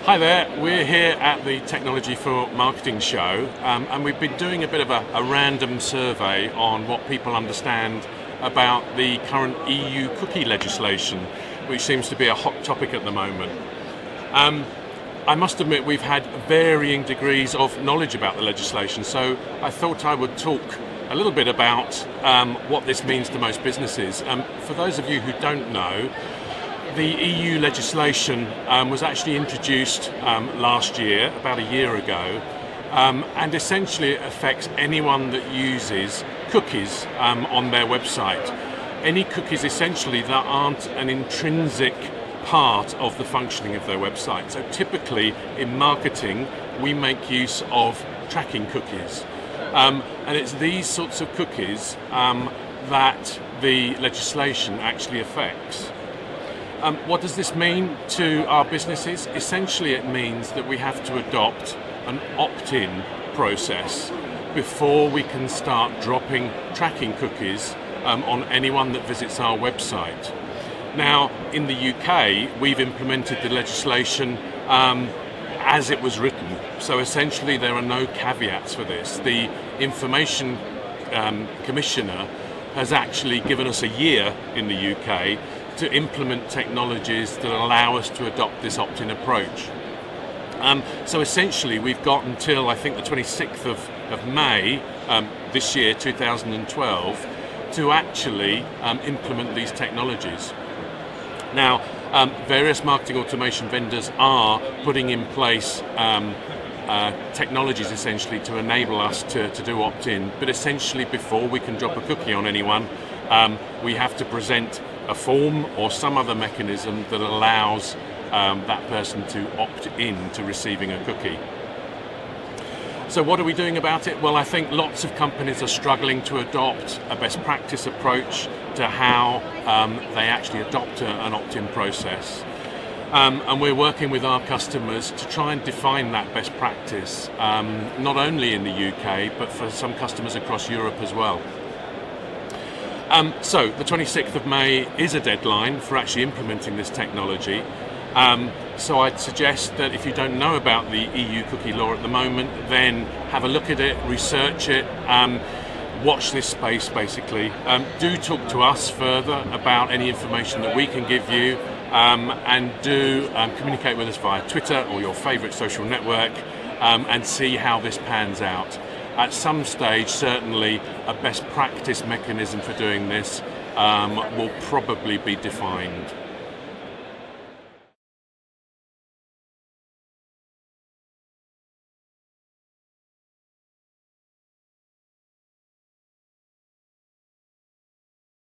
Hi there, we're here at the Technology for Marketing show and we've been doing a bit of a random survey on what people understand about the current EU cookie legislation, which seems to be a hot topic at the moment. I must admit we've had varying degrees of knowledge about the legislation, so I thought I would talk a little bit about what this means to most businesses. For those of you who don't know, the EU legislation was actually introduced last year, about a year ago, and essentially it affects anyone that uses cookies on their website. Any cookies essentially that aren't an intrinsic part of the functioning of their website. So typically in marketing we make use of tracking cookies, and it's these sorts of cookies that the legislation actually affects. What does this mean to our businesses? Essentially it means that we have to adopt an opt-in process before we can start dropping tracking cookies on anyone that visits our website. Now in the UK we've implemented the legislation as it was written, so essentially there are no caveats for this. The Information Commissioner has actually given us a year in the UK to implement technologies that allow us to adopt this opt-in approach. So essentially we've got until I think the 26th of May this year, 2012, to actually implement these technologies. Now various marketing automation vendors are putting in place technologies essentially to enable us to do opt-in, but essentially before we can drop a cookie on anyone we have to present a form or some other mechanism that allows that person to opt in to receiving a cookie. So what are we doing about it? Well, I think lots of companies are struggling to adopt a best practice approach to how they actually adopt an opt-in process. And we're working with our customers to try and define that best practice, not only in the UK, but for some customers across Europe as well. So the 26th of May is a deadline for actually implementing this technology. So I'd suggest that if you don't know about the EU cookie law at the moment, then have a look at it, research it, watch this space basically. Do talk to us further about any information that we can give you, and do communicate with us via Twitter or your favourite social network, and see how this pans out. At some stage, certainly a best practice mechanism for doing this will probably be defined.